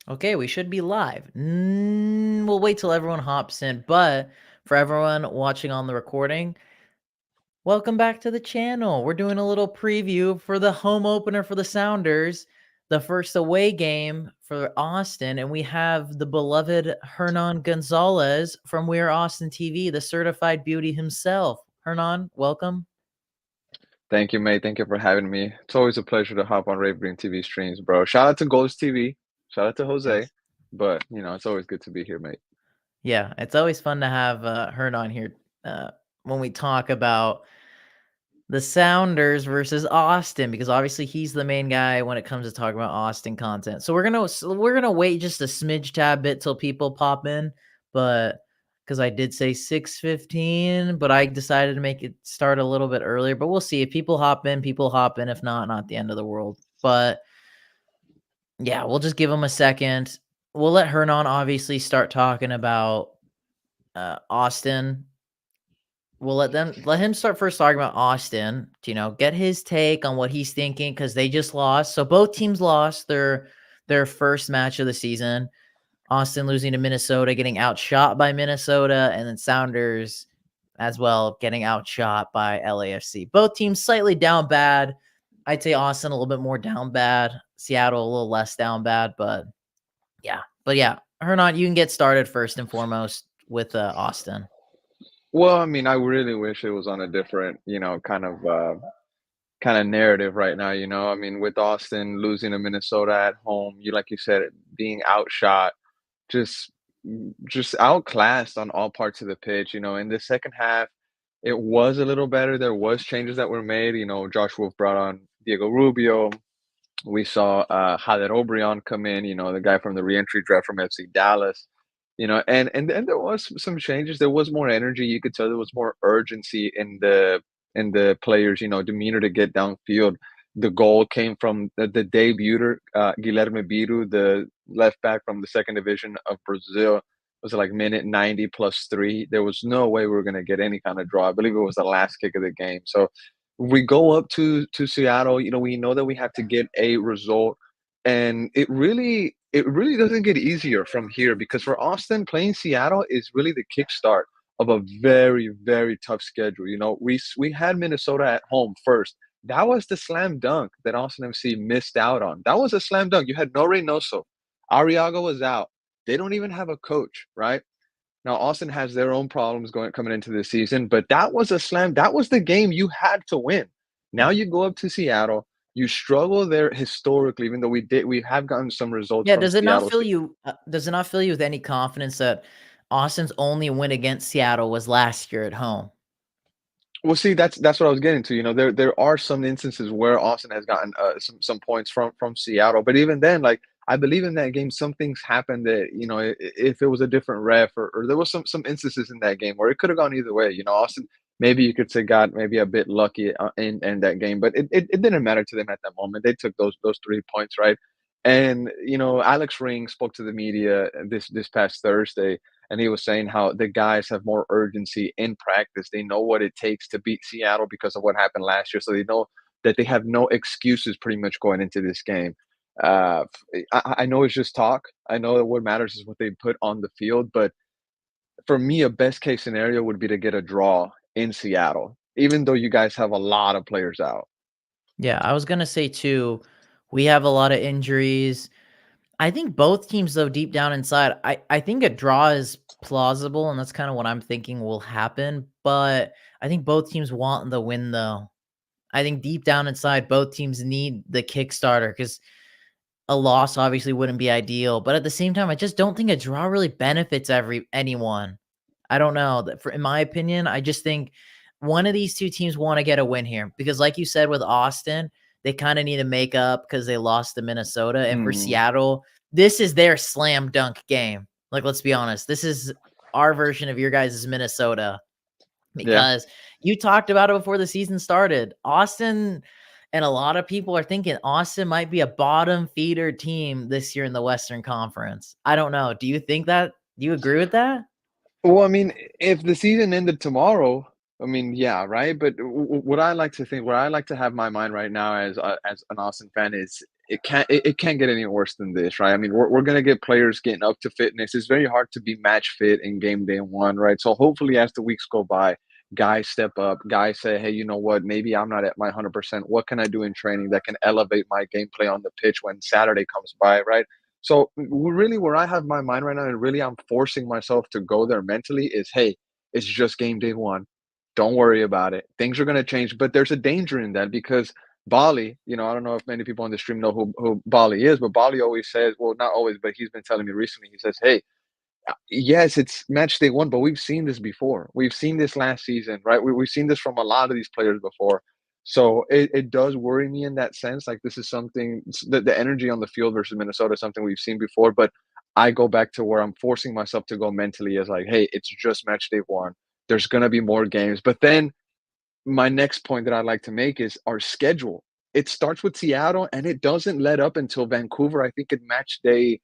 Okay, we should be live. We'll wait till everyone hops in, but for everyone watching on the recording, welcome back to the channel. We're doing a little preview for the home opener for the Sounders, the first away game for Austin, and we have the beloved Hernan Gonzalez from WeAreAustinTV, the certified beauty himself. Hernan, welcome. Thank you, mate. Thank you for having me. It's always a pleasure to hop on Raven TV streams, bro. Shout out to Gold's TV. Shout out to Jose. Yes. But, it's always good to be here, mate. Yeah, it's always fun to have Hernan here when we talk about the Sounders versus Austin, because obviously he's the main guy when it comes to talking about Austin content. So we're gonna wait just a smidge tad bit till people pop in, but because I did say 6:15, but I decided to make it start a little bit earlier. But we'll see if people hop in. People hop in. If not, not the end of the world. But yeah, we'll just give them a second. We'll let Hernan obviously start talking about Austin. We'll let him start first talking about Austin to, get his take on what he's thinking, because they just lost. So both teams lost their first match of the season. Austin losing to Minnesota, getting outshot by Minnesota, and then Sounders as well getting outshot by LAFC. Both teams slightly down bad. I'd say Austin a little bit more down bad. Seattle a little less down bad, but yeah. Hernan, you can get started first and foremost with Austin. Well, I really wish it was on a different, kind of narrative right now, with Austin losing to Minnesota at home, like you said, being outshot, just just outclassed on all parts of the pitch. In the second half, it was a little better. There was changes that were made. Josh Wolf brought on Diego Rubio. We saw Hader Obrian come in, the guy from the reentry draft from FC Dallas. And there was some changes. There was more energy. You could tell there was more urgency in the players, demeanor to get downfield. The goal came from the debuter, Guilherme Biru, the left back from the second division of Brazil. It was like minute 90 plus three. There was no way we were going to get any kind of draw. I believe it was the last kick of the game. So we go up to Seattle. We know that we have to get a result, and it really doesn't get easier from here, because for Austin, playing Seattle is really the kickstart of a very, very tough schedule. We had Minnesota at home first. That was the slam dunk that Austin FC missed out on. That was a slam dunk. You had no Reynoso. Arriaga was out. They don't even have a coach, right? Now Austin has their own problems coming into this season, but that was a slam. That was the game you had to win. Now you go up to Seattle. You struggle there historically, even though we have gotten some results Yeah, from Seattle. does it not fill you with any confidence that Austin's only win against Seattle was last year at home? Well, see, that's what I was getting to. There are some instances where Austin has gotten some points from Seattle, but even then, like, I believe in that game, some things happened that, if it was a different ref, or there was some instances in that game where it could have gone either way. Austin, maybe you could say, got maybe a bit lucky in that game, but it didn't matter to them at that moment. They took those 3 points, right? And Alex Ring spoke to the media this past Thursday, and he was saying how the guys have more urgency in practice. They know what it takes to beat Seattle because of what happened last year, so they know that they have no excuses pretty much going into this game. Uh, I know it's just talk. I know that what matters is what they put on the field, but for me, a best case scenario would be to get a draw in Seattle, even though you guys have a lot of players out. Yeah, I was gonna say too, we have a lot of injuries. I think both teams, though, deep down inside, I think a draw is plausible, and that's kind of what I'm thinking will happen. But I think both teams want the win, though. I think deep down inside, both teams need the Kickstarter, because a loss obviously wouldn't be ideal. But at the same time, I just don't think a draw really benefits anyone. I don't know. In my opinion, I just think one of these two teams want to get a win here, because, like you said, with Austin, they kind of need to make up because they lost to Minnesota. And for Mhm. Seattle, this is their slam dunk game. Like, let's be honest, this is our version of your guys' Minnesota, Yeah. because you talked about it before the season started. Austin, and a lot of people are thinking Austin might be a bottom feeder team this year in the Western Conference. I don't know. Do you think that? Do you agree with that? Well, if the season ended tomorrow, yeah, right. But what I like to think, what I like to have my mind right now as an Austin fan is, it can't get any worse than this, right? I mean, we're gonna get players getting up to fitness. It's very hard to be match fit in game day one, right? So hopefully, as the weeks go by, guys step up. Guys say, "Hey, you know what? Maybe I'm not at my 100%. What can I do in training that can elevate my gameplay on the pitch when Saturday comes by?" Right? So really, where I have my mind right now, and really I'm forcing myself to go there mentally, is, hey, it's just game day one. Don't worry about it. Things are gonna change, but there's a danger in that because Bali, I don't know if many people on the stream know who Bali is, but Bali always says, well, not always, but he's been telling me recently, he says, hey, yes, it's match day one, but we've seen this before. We've seen this last season, right? We've seen this from a lot of these players before. So it does worry me in that sense. Like this is something, the energy on the field versus Minnesota is something we've seen before, but I go back to where I'm forcing myself to go mentally as like, hey, it's just match day one. There's going to be more games. But then my next point that I'd like to make is our schedule. It starts with Seattle and it doesn't let up until Vancouver. I think it match day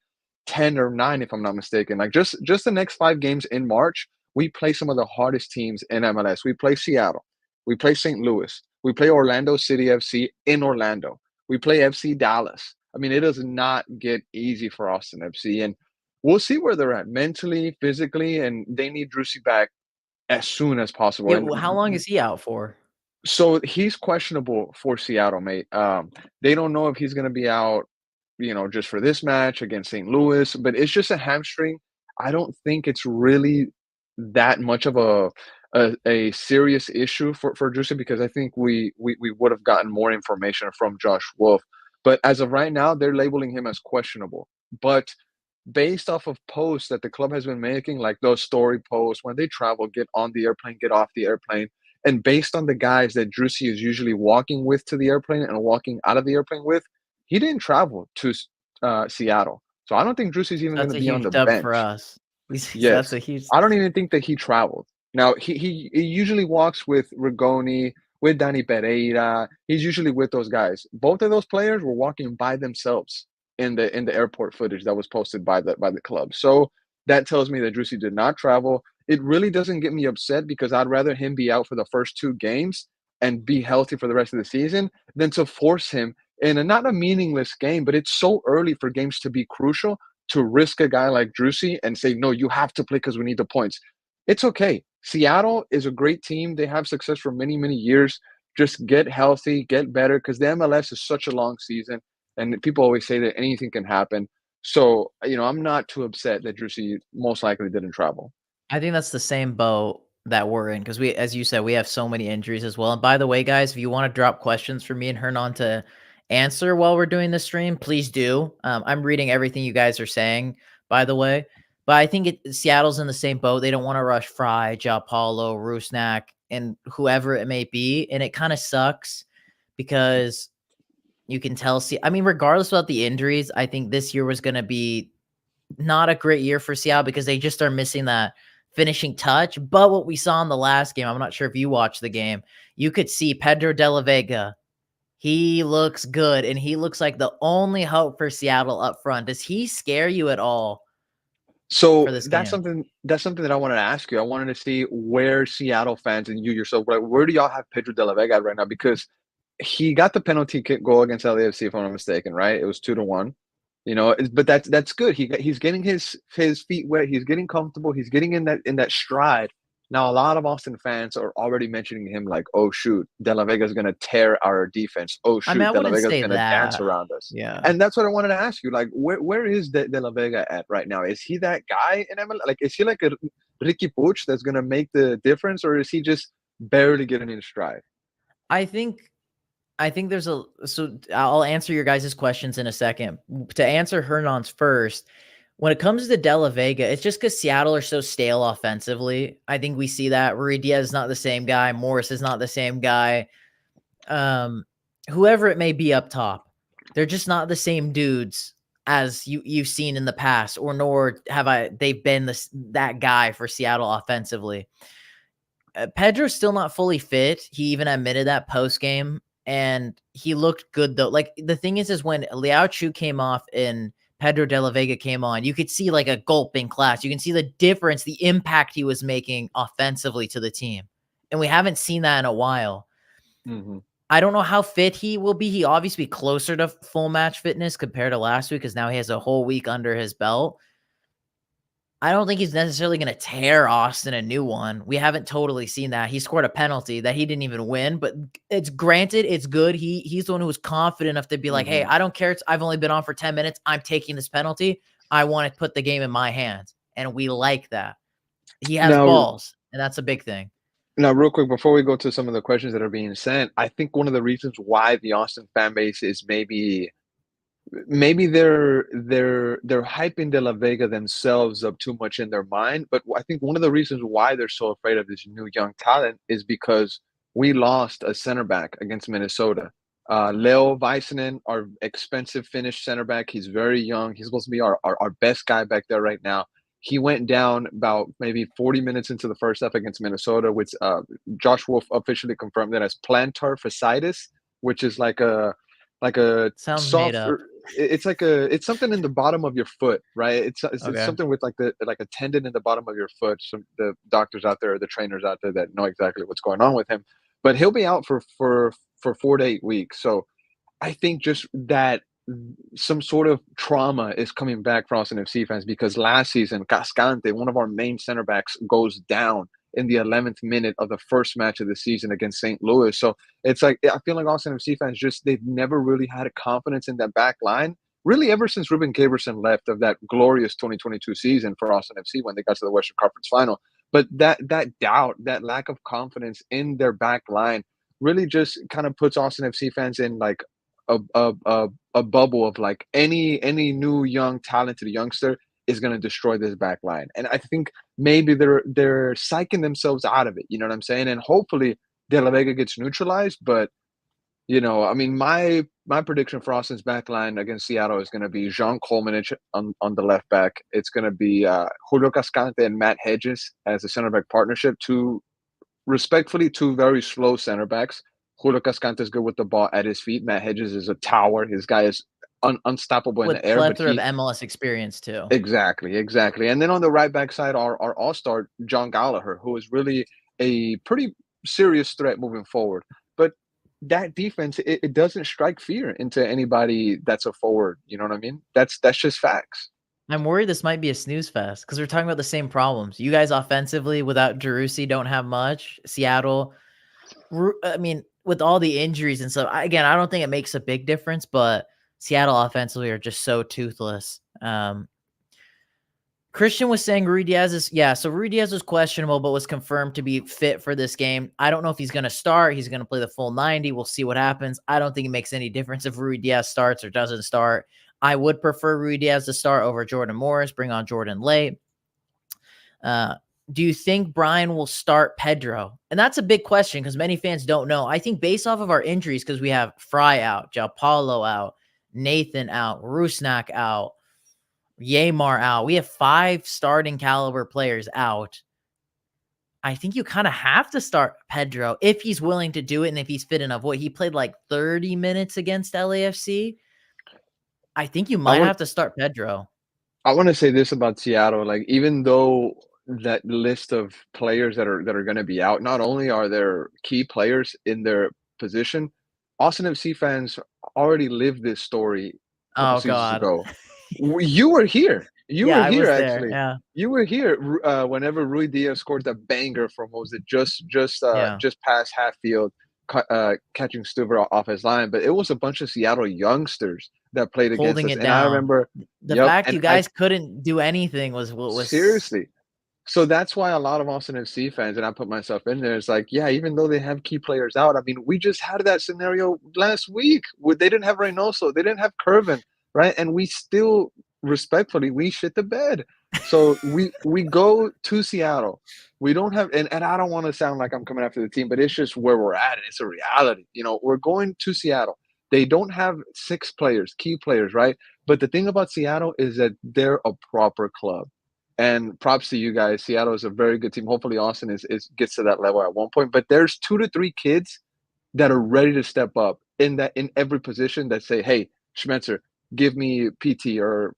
10 or 9, if I'm not mistaken. Like just the next 5 games in March, we play some of the hardest teams in MLS. We play Seattle. We play St. Louis. We play Orlando City FC in Orlando. We play FC Dallas. I mean, it does not get easy for Austin FC. And we'll see where they're at mentally, physically, and they need Drusy back as soon as possible. Yeah, And how long is he out for? so he's questionable for Seattle, mate. They don't know if he's going to be out, just for this match against St. Louis, but it's just a hamstring. I don't think it's really that much of a serious issue for Drusy because I think we would have gotten more information from Josh Wolf. But as of right now, they're labeling him as questionable. But based off of posts that the club has been making, like those story posts, when they travel, get on the airplane, get off the airplane, and based on the guys that Drusy is usually walking with to the airplane and walking out of the airplane with, he didn't travel to Seattle. So I don't think Drusy's even going That's to a be on huge the dub for bench. us. That's Yes. a huge. I don't even think that he traveled. Now, he usually walks with Rigoni, with Danny Pereira. He's usually with those guys. Both of those players were walking by themselves in the airport footage that was posted by the club. So that tells me that Drusy did not travel. It really doesn't get me upset because I'd rather him be out for the first 2 games and be healthy for the rest of the season than to force him in not a meaningless game, but it's so early for games to be crucial to risk a guy like Drusy and say, no, you have to play because we need the points. It's okay. Seattle is a great team. They have success for many, many years. Just get healthy, get better, because the MLS is such a long season. And people always say that anything can happen. So, I'm not too upset that Drusy most likely didn't travel. I think that's the same boat that we're in because we, as you said, we have so many injuries as well. And by the way, guys, if you want to drop questions for me and Hernan to answer while we're doing the stream, please do. I'm reading everything you guys are saying, by the way. But I think Seattle's in the same boat. They don't want to rush Frei, Paulo, Rusnák, and whoever it may be. And it kind of sucks because you can tell. I mean, regardless about the injuries, I think this year was going to be not a great year for Seattle because they just are missing that finishing touch. But what we saw in the last game, I'm not sure if you watched the game, you could see Pedro de la Vega. He looks good, and he looks like the only hope for Seattle up front. Does he scare you at all So for this that's game? something that I wanted to ask you. I wanted to see where Seattle fans and you yourself, right, where do y'all have Pedro de la Vega at right now? Because he got the penalty kick goal against LAFC, if I'm not mistaken, right? It was 2-1. But that's good. He's getting his feet wet. He's getting comfortable. He's getting in that stride. Now, a lot of Austin fans are already mentioning him like, oh shoot, De La Vega's gonna tear our defense. Oh I mean, shoot, I De La wouldn't Vega's say gonna dance that. around us. Yeah. And that's what I wanted to ask you. Like, where is De La Vega at right now? Is he that guy in MLS? Like, is he like a Ricky Puig that's gonna make the difference, or is he just barely getting in stride? I think there's so I'll answer your guys' questions in a second. To answer Hernan's first, when it comes to De La Vega, it's just because Seattle are so stale offensively. I think we see that. Ruidíaz is not the same guy. Morris is not the same guy. Whoever it may be up top, they're just not the same dudes as you've seen in the past, or nor they've been that guy for Seattle offensively. Pedro's still not fully fit. He even admitted that post game, and he looked good though. Like the thing is when Liao Chu came off and Pedro de la Vega came on, you could see like a gulp in class. You can see the difference, the impact he was making offensively to the team, and we haven't seen that in a while. Mm-hmm. I don't know how fit he will be. He obviously closer to full match fitness compared to last week because now he has a whole week under his belt. I don't think he's necessarily going to tear Austin a new one. We haven't totally seen that. He scored a penalty that he didn't even win, but it's granted, it's good. He's the one who was confident enough to be like, hey, I don't care. I've only been on for 10 minutes. I'm taking this penalty. I want to put the game in my hands. And we like that. He has balls, and that's a big thing. Now, real quick, before we go to some of the questions that are being sent, I think one of the reasons why the Austin fan base is maybe they're hyping De La Vega themselves up too much in their mind. But I think one of the reasons why they're so afraid of this new young talent is because we lost a center back against Minnesota. Leo Väisänen, our expensive Finnish center back, he's very young. He's supposed to be our best guy back there right now. He went down about maybe 40 minutes into the first half against Minnesota, which Josh Wolf officially confirmed that as plantar fasciitis, which is like a Sounds soft, made up. it's something in the bottom of your foot, right? It's Okay. something with like a tendon in the bottom of your foot. Some the doctors out there, the trainers out there that know exactly what's going on with him, but he'll be out for 4 to 8 weeks. So I think just that some sort of trauma is coming back for Austin FC fans because last season, Cascante, one of our main center backs, goes down in the 11th minute of the first match of the season against St. Louis. So it's like, I feel like Austin FC fans they've never really had a confidence in that back line, really ever since Ruben Gaberson left of that glorious 2022 season for Austin FC when they got to the Western Conference Final. But that doubt, that lack of confidence in their back line really just kind of puts Austin FC fans in like a bubble of like any new young talented youngster is going to destroy this back line. And I think maybe they're psyching themselves out of it. You know what I'm saying? And hopefully De La Vega gets neutralized. But I mean, my prediction for Austin's back line against Seattle is going to be Jean Kolmanich on the left back. It's going to be Julio Cascante and Matt Hedges as a center back partnership. Respectfully, two very slow center backs. Julio Cascante is good with the ball at his feet. Matt Hedges is a tower. His guy is unstoppable in With the air. But plethora of MLS experience too. Exactly. And then on the right back side, our all-star, John Gallagher, who is really a pretty serious threat moving forward. But that defense, it doesn't strike fear into anybody that's a forward. You know what I mean? That's just facts. I'm worried this might be a snooze fest because we're talking about the same problems. You guys offensively without Jerussi don't have much. Seattle, I mean, with all the injuries and stuff, I don't think it makes a big difference, but Seattle offensively are just so toothless. Christian was saying Ruidíaz so Ruidíaz was questionable, but was confirmed to be fit for this game. I don't know if he's going to start. He's going to play the full 90. We'll see what happens. I don't think it makes any difference if Ruidíaz starts or doesn't start. I would prefer Ruidíaz to start over Jordan Morris, bring on Jordan late. Do you think Brian will start Pedro? And that's a big question because many fans don't know. I think based off of our injuries, because we have Frei out, João Paulo out, Nathan out, Rusnák out, Yeimar out. We have 5 starting caliber players out. I think you kind of have to start Pedro if he's willing to do it and if he's fit enough. He played like 30 minutes against LAFC. I think you might have to start Pedro. I want to say this about Seattle. Like, even though that list of players that are going to be out, not only are there key players in their position, Austin FC fans already lived this story a couple seasons ago. You were here. You were here, actually. Yeah. You were here whenever Ruidíaz scored that banger from, what was it, just past half field, catching Stuver off his line. But it was a bunch of Seattle youngsters that played holding against us. It down. I remember the fact you guys couldn't do anything was seriously. So that's why a lot of Austin FC fans, and I put myself in there, it's like, yeah, even though they have key players out, I mean, we just had that scenario last week where they didn't have Reynoso, they didn't have Curvin, right? And we still, respectfully, we shit the bed. So we go to Seattle. We don't have, and I don't want to sound like I'm coming after the team, but it's just where we're at. It's a reality. We're going to Seattle. They don't have 6 players, key players, right? But the thing about Seattle is that they're a proper club. And props to you guys. Seattle is a very good team. Hopefully Austin gets to that level at one point. But there's 2 to 3 kids that are ready to step up in every position that say, hey, Schmetzer, give me PT, or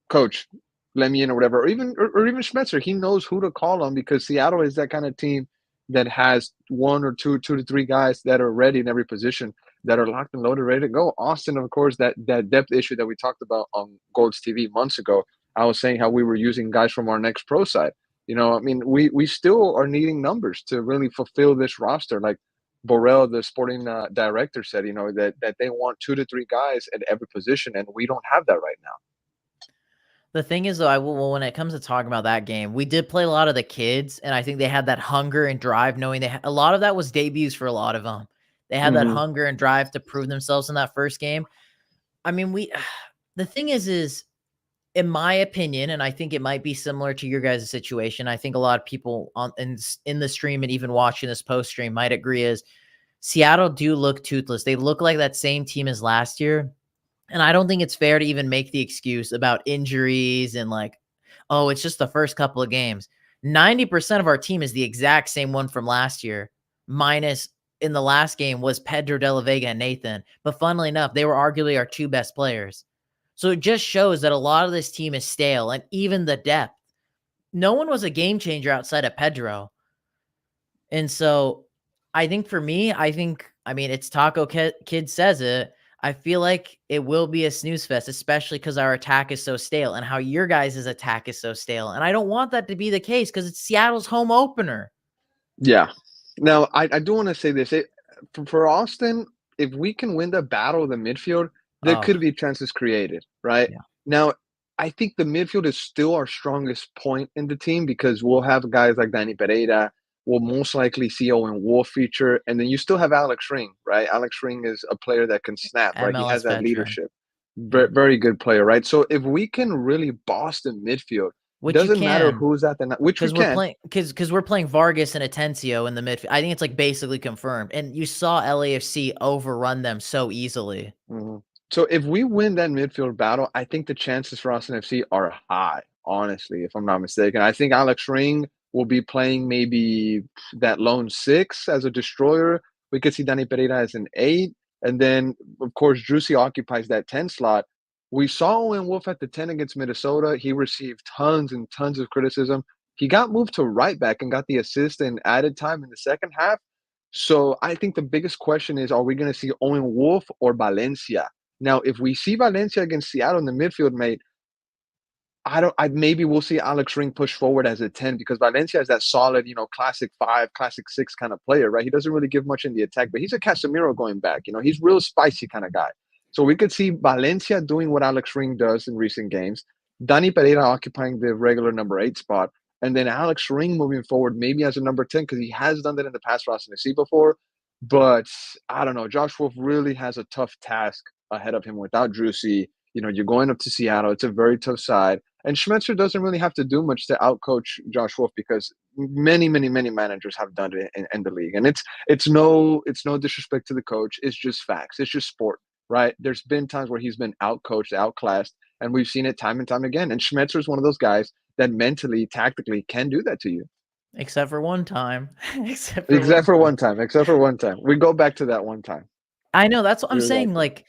coach, let me in, or whatever. Or even Schmetzer, he knows who to call on because Seattle is that kind of team that has 1 or 2 to 3 guys that are ready in every position, that are locked and loaded, ready to go. Austin, of course, that depth issue that we talked about on Gold's TV months ago. I was saying how we were using guys from our next pro side. You know, I mean, we still are needing numbers to really fulfill this roster. Like Borrell, the sporting director, said, you know, that they want 2 to 3 guys at every position, and we don't have that right now. The thing is, though, well, when it comes to talking about that game, we did play a lot of the kids, and I think they had that hunger and drive, knowing a lot of that was debuts for a lot of them. They had that hunger and drive to prove themselves in that first game. I mean, the thing is, in my opinion, and I think it might be similar to your guys' situation, I think a lot of people in the stream and even watching this post stream might agree, is Seattle do look toothless. They look like that same team as last year. And I don't think it's fair to even make the excuse about injuries and like, oh, it's just the first couple of games. 90% of our team is the exact same one from last year, minus in the last game was Pedro de la Vega and Nathan. But funnily enough, they were arguably our 2 best players. So it just shows that a lot of this team is stale, and even the depth. No one was a game changer outside of Pedro. And so I think for me, I mean, it's Taco Kid says it. I feel like it will be a snooze fest, especially because our attack is so stale and how your guys' attack is so stale. And I don't want that to be the case because it's Seattle's home opener. Yeah. Now, I do want to say this. For Austin, if we can win the battle of the midfield, there could be chances created, right? Yeah. Now, I think the midfield is still our strongest point in the team because we'll have guys like Danny Pereira. We'll most likely see Owen Wolf feature. And then you still have Alex Ring, right? Alex Ring is a player that can snap, right? He has that veteran. leadership. Very good player, right? So if we can really boss the midfield, Which doesn't matter who's at the which we can. Because we're playing Vargas and Atencio in the midfield. I think it's like basically confirmed. And you saw LAFC overrun them so easily. So if we win that midfield battle, I think the chances for Austin FC are high, honestly, if I'm not mistaken. I think Alex Ring will be playing maybe that lone 6 as a destroyer. We could see Danny Pereira as an 8. And then, of course, Juicy occupies that 10 slot. We saw Owen Wolf at the 10 against Minnesota. He received tons and tons of criticism. He got moved to right back and got the assist and added time in the second half. So I think the biggest question is, are we going to see Owen Wolf or Valencia? Now, if we see Valencia against Seattle in the midfield, mate, maybe we'll see Alex Ring push forward as a 10 because Valencia is that solid, you know, classic 5, classic 6 kind of player, right? He doesn't really give much in the attack, but he's a Casemiro going back. You know, he's real spicy kind of guy. So we could see Valencia doing what Alex Ring does in recent games, Danny Pereira occupying the regular number 8 spot, and then Alex Ring moving forward maybe as a number 10 because he has done that in the past for Austin FC before. But I don't know. Josh Wolf really has a tough task ahead of him without Juicy. You know, you're going up to Seattle. It's a very tough side. And Schmetzer doesn't really have to do much to outcoach Josh Wolf because many managers have done it in the league. And it's no disrespect to the coach. It's just facts. It's just sport, right? There's been times where he's been outcoached, outclassed, and we've seen it time and time again. And Schmetzer is one of those guys that mentally, tactically can do that to you. Except for one time. Except for one time. We go back to that one time. I know. That's what I'm saying. Like,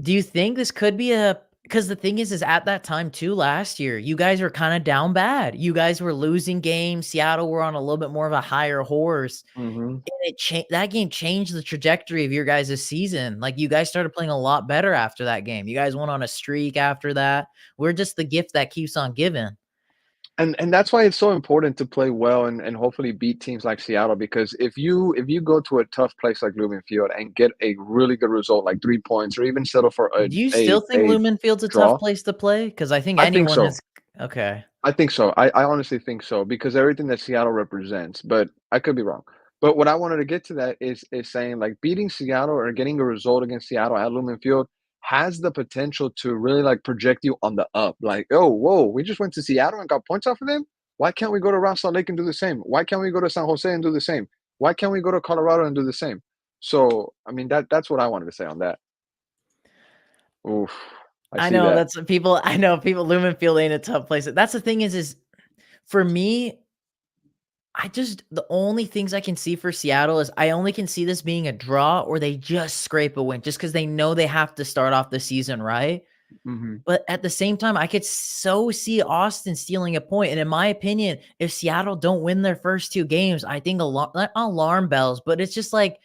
do you think this could be because the thing is at that time too, last year, you guys were kind of down bad. You guys were losing games. Seattle were on a little bit more of a higher horse. And that game changed the trajectory of your guys' season. Like, you guys started playing a lot better after that game. You guys went on a streak after that. We're just the gift that keeps on giving. And that's why it's so important to play well and hopefully beat teams like Seattle, because if you go to a tough place like Lumen Field and get a really good result like 3 points or even settle for do you still think Lumen Field's a tough place to play? Because I think anyone has okay. I think so. I honestly think so because everything that Seattle represents, but I could be wrong. But what I wanted to get to that is saying like beating Seattle or getting a result against Seattle at Lumen Field has the potential to really like project you on the up. Like, oh, whoa, we just went to Seattle and got points off of them. Why can't we go to Round Salt Lake and do the same? Why can't we go to San Jose and do the same? Why can't we go to Colorado and do the same? So, I mean, that's what I wanted to say on that. Oof. I know that's what people. I know people. Lumen Field ain't a tough place. That's the thing is for me. The only things I can see for Seattle is I only can see this being a draw or they just scrape a win just because they know they have to start off the season right. But at the same time, I could so see Austin stealing a point. And in my opinion, if Seattle don't win their first 2 games, I think not alarm bells, but it's just like,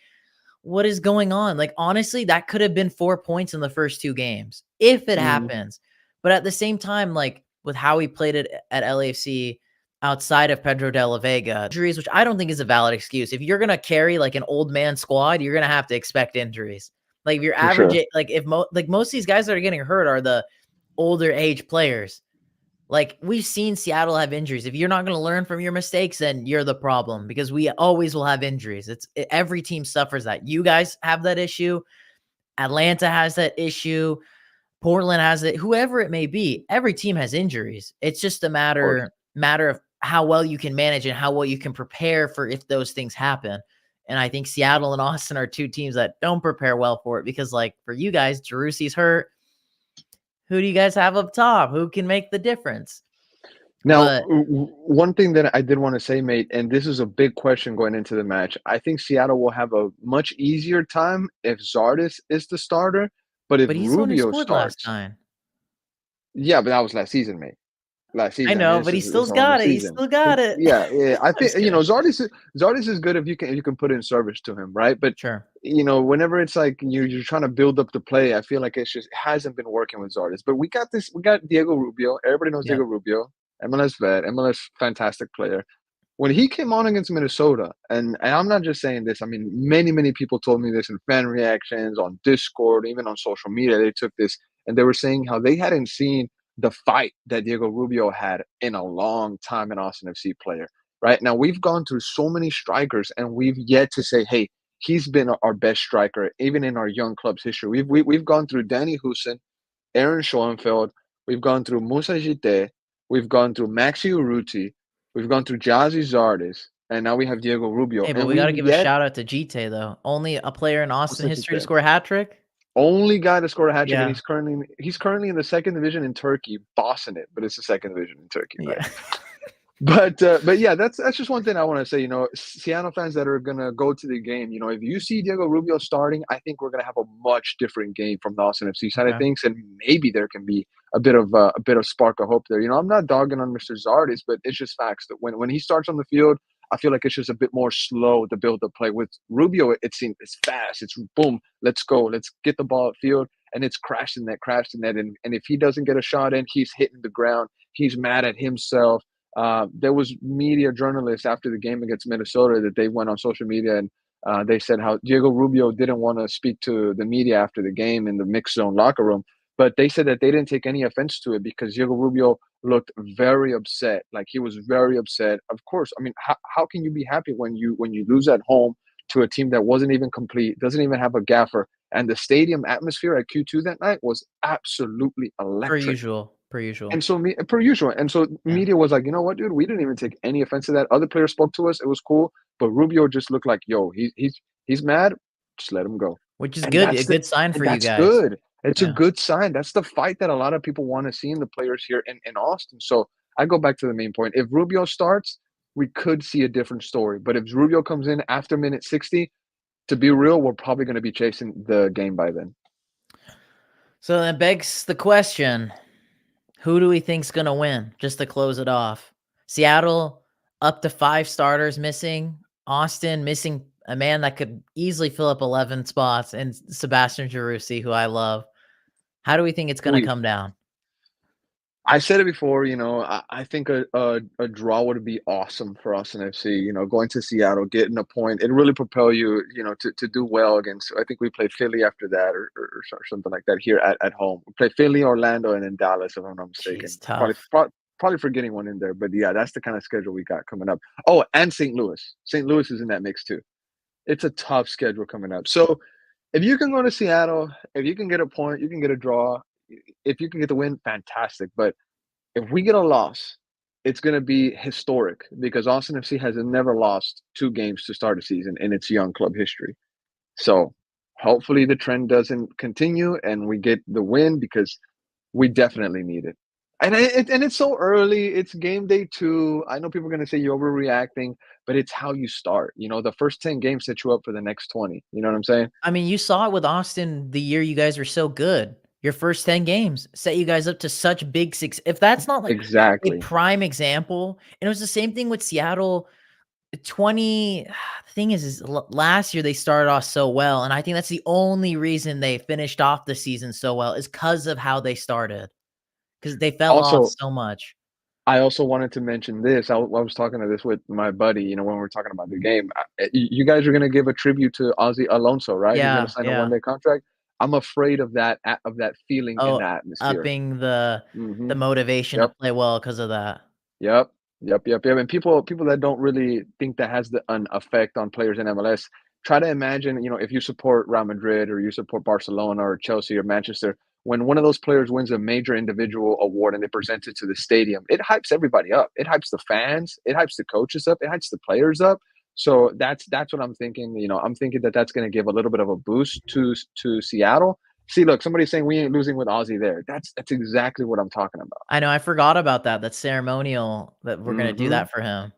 what is going on? Like, honestly, that could have been 4 points in the first 2 games if it happens. But at the same time, like with how he played it at LAFC outside of Pedro de la Vega, injuries, which I don't think is a valid excuse. If you're going to carry like an old man squad, you're going to have to expect injuries. Like if your average, like if most of these guys that are getting hurt are the older age players. Like we've seen Seattle have injuries. If you're not going to learn from your mistakes, then you're the problem because we always will have injuries. Every team suffers that. You guys have that issue. Atlanta has that issue. Portland has it. Whoever it may be, every team has injuries. It's just a matter of how well you can manage and how well you can prepare for if those things happen. And I think Seattle and Austin are 2 teams that don't prepare well for it because, like, for you guys, Jerusi's hurt. Who do you guys have up top? Who can make the difference? Now, one thing that I did want to say, mate, and this is a big question going into the match. I think Seattle will have a much easier time if Zardes is the starter, but if he's the one who Rubio scored last starts, time. yeah, but that was last season, mate. Last season, I know, but he still got it. He still got it. Yeah. I think Zardes is good if you can put in service to him, right? But sure, whenever it's like you're trying to build up the play, I feel like it hasn't been working with Zardes. But we got Diego Rubio. Everybody knows Diego Rubio, MLS vet, MLS fantastic player. When he came on against Minnesota, and I'm not just saying this, I mean, many people told me this in fan reactions, on Discord, even on social media, they took this, and they were saying how they hadn't seen the fight that Diego Rubio had in a long time, an Austin FC player, right? Now, we've gone through so many strikers, and we've yet to say, hey, he's been our best striker, even in our young club's history. We've gone through Danny Houston, Aaron Schoenfeld, we've gone through Musa Jite, we've gone through Maxi Urruti, we've gone through Jazzy Zardes, and now we have Diego Rubio. Hey, but and we got to give a shout out to Jite, though. Only a player in Austin history to score a hat trick. Only guy to score a hat trick, and he's currently in the 2nd division in Turkey, bossing it. But it's the 2nd division in Turkey, right? But yeah, that's just one thing I want to say. Seattle fans that are gonna go to the game, if you see Diego Rubio starting, I think we're gonna have a much different game from the Austin FC side of things, and maybe there can be a bit of spark of hope there. I'm not dogging on Mr. Zardes, but it's just facts that when he starts on the field, I feel like it's just a bit more slow to build the play. With Rubio, it's fast. It's boom, let's go, let's get the ball at field, and it's crashing that. And if he doesn't get a shot in, he's hitting the ground. He's mad at himself. There was media journalists after the game against Minnesota that they went on social media and they said how Diego Rubio didn't want to speak to the media after the game in the mixed zone locker room. But they said that they didn't take any offense to it because Diego Rubio looked very upset. Like, he was very upset. Of course, I mean, how can you be happy when you lose at home to a team that wasn't even complete, doesn't even have a gaffer, and the stadium atmosphere at Q2 that night was absolutely electric. Per usual. And so per usual. And so media was like, you know what, dude, we didn't even take any offense to that. Other players spoke to us. It was cool. But Rubio just looked like, yo, he's mad. Just let him go. Which is good. A good sign for you guys. That's good. It's a good sign. That's the fight that a lot of people want to see in the players here in Austin. So I go back to the main point. If Rubio starts, we could see a different story. But if Rubio comes in after minute 60, to be real, we're probably going to be chasing the game by then. So that begs the question, who do we think's going to win? Just to close it off. Seattle up to 5 starters missing. Austin missing a man that could easily fill up 11 spots, and Sebastian Jerusi, who I love. How do we think it's going to come down? I said it before, I think a draw would be awesome for Austin FC, going to Seattle, getting a point. It really propel you, to do well against, I think we play Philly after that or something like that here at home. We play Philly, Orlando, and then Dallas, if I'm not mistaken. Jeez, probably forgetting one in there, but yeah, that's the kind of schedule we got coming up. Oh, and St. Louis. St. Louis is in that mix too. It's a tough schedule coming up. So if you can go to Seattle, if you can get a point, you can get a draw. If you can get the win, fantastic. But if we get a loss, it's going to be historic because Austin FC has never lost 2 games to start a season in its young club history. So hopefully the trend doesn't continue and we get the win because we definitely need it. And it's so early. It's game day 2. I know people are going to say you're overreacting, but it's how you start. The first 10 games set you up for the next 20. You know what I'm saying? I mean, you saw it with Austin the year you guys were so good. Your first 10 games set you guys up to such big success. If that's not like a Exactly. prime example, and it was the same thing with Seattle 20 the thing is last year they started off so well, and I think that's the only reason they finished off the season so well is because of how they started, because they fell off Also, so much. I also wanted to mention this. I was talking to this with my buddy, when we were talking about the game. You guys are gonna give a tribute to Ozzy Alonso, right? He's gonna Yeah, sign a yeah. one-day contract. I'm afraid of that feeling in Oh, the atmosphere. upping the Mhm. motivation to Yep. play well because of that. Yep. Yep. And people that don't really think that has an effect on players in MLS, try to imagine, if you support Real Madrid or you support Barcelona or Chelsea or Manchester, when one of those players wins a major individual award and they present it to the stadium, it hypes everybody up. It hypes the fans, it hypes the coaches up, it hypes the players up. So that's what I'm thinking. I'm thinking that that's going to give a little bit of a boost to Seattle. See, look, somebody's saying we ain't losing with Aussie there. That's exactly what I'm talking about. I know, I forgot about that, that ceremonial that we're gonna do Hmm. that for him,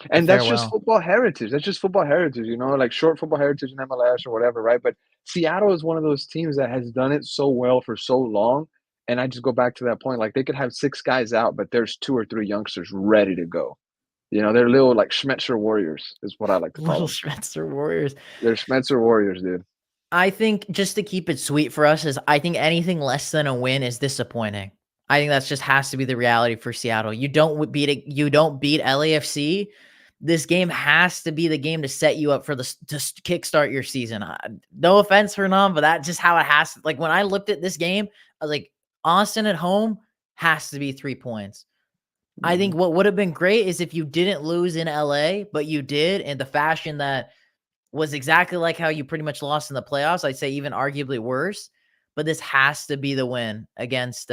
the And that's just farewell. football heritage. That's just football heritage, like short football heritage in MLS or whatever, right? But Seattle is one of those teams that has done it so well for so long. And I just go back to that point. Like they could have six guys out, but there's two or three youngsters ready to go. They're little like Schmetzer Warriors, is what I like to call Little them. Spencer Warriors. They're Schmetzer Warriors, dude. I think just to keep it sweet for us is I think anything less than a win is disappointing. I think that's just has to be the reality for Seattle. You don't beat LAFC. This game has to be the game to set you up for to kickstart your season. No offense, Hernan, but that's just how it has to. Like when I looked at this game, I was like, Austin at home has to be 3 points. I Mhm. think what would have been great is if you didn't lose in LA, but you did in the fashion that was exactly like how you pretty much lost in the playoffs. I'd say even arguably worse, but this has to be the win against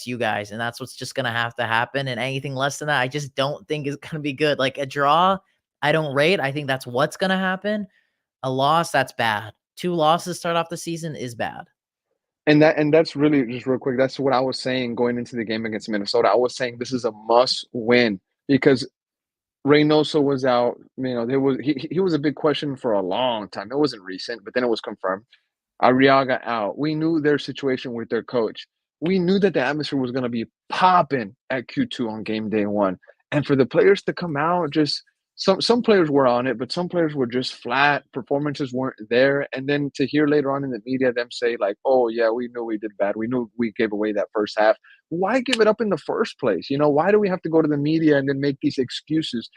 you guys, and that's what's just gonna have to happen. And anything less than that, I just don't think is gonna be good. Like a draw, I don't rate. I think that's what's gonna happen. A loss, that's bad. 2 losses start off the season is bad. And that's really just real quick. That's what I was saying going into the game against Minnesota. I was saying this is a must win because Reynoso was out. There was he was a big question for a long time. It wasn't recent, but then it was confirmed. Arreaga out. We knew their situation with their coach. We knew that the atmosphere was going to be popping at Q2 on game day one. And for the players to come out, just some players were on it, but some players were just flat. Performances weren't there. And then to hear later on in the media them say like, "Oh yeah, we knew we did bad. We knew we gave away that first half." Why give it up in the first place? Why do we have to go to the media and then make these excuses?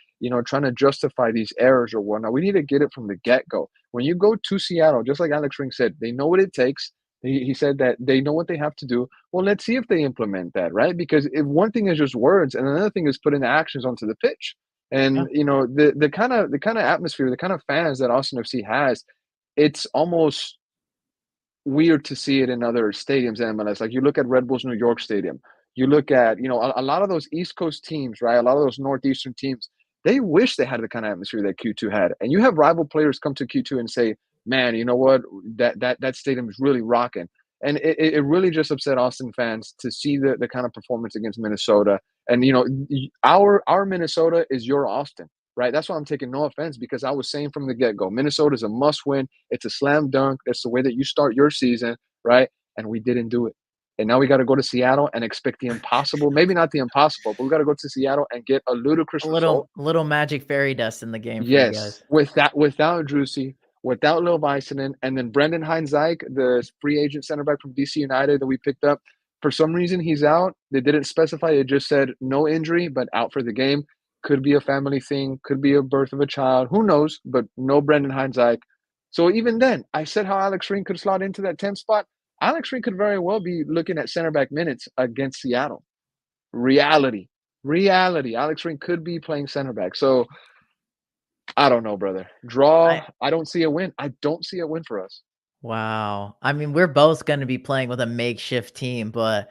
Trying to justify these errors or whatnot. We need to get it from the get go. When you go to Seattle, just like Alex Ring said, they know what it takes. He said that they know what they have to do. Well, let's see if they implement that, right? Because if one thing is just words and another thing is putting the actions onto the pitch. Yeah. And the kind of atmosphere, the kind of fans that Austin FC has, it's almost weird to see it in other stadiums in MLS. Like you look at Red Bulls New York Stadium, you look at a lot of those East Coast teams, right? A lot of those Northeastern teams, they wish they had the kind of atmosphere that Q2 had. And you have rival players come to Q2 and say, "Man, you know what? That stadium is really rocking." And it really just upset Austin fans to see the kind of performance against Minnesota. And our Minnesota is your Austin, right? That's why I'm taking no offense because I was saying from the get go, Minnesota is a must win. It's a slam dunk. That's the way that you start your season, right? And we didn't do it. And now we got to go to Seattle and expect the impossible. Maybe not the impossible, but we got to go to Seattle and get a A ludicrous result. little magic fairy dust in the game for you guys. Yes, without Drusy, without Lil Vicenen, and then Brendan Hines-Ike, the free agent center back from DC United that we picked up. For some reason, he's out. They didn't specify. It just said no injury, but out for the game. Could be a family thing. Could be a birth of a child. Who knows? But no Brendan Hines-Ike. So even then, I said how Alex Ring could slot into that 10th spot. Alex Ring could very well be looking at center back minutes against Seattle. Reality. Reality. Alex Ring could be playing center back. So I don't know, brother. Draw. I I don't see a win. I don't see a win for us. Wow. I mean, we're both gonna be playing with a makeshift team, but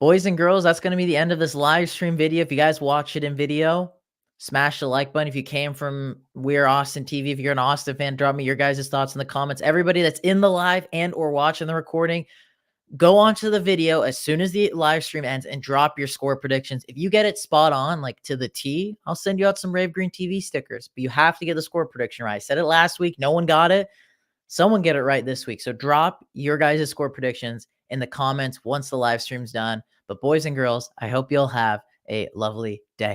boys and girls, that's gonna be the end of this live stream video. If you guys watch it in video, smash the like button. If you came from We're Austin TV, if you're an Austin fan, drop me your guys' thoughts in the comments. Everybody that's in the live and or watching the recording, go on to the video as soon as the live stream ends and drop your score predictions. If you get it spot on, like to the T, I'll send you out some Rave Green TV stickers. But you have to get the score prediction right. I said it last week. No one got it. someone get it right this week. So drop your guys' score predictions in the comments once the live stream's done. But boys and girls, I hope you'll have a lovely day.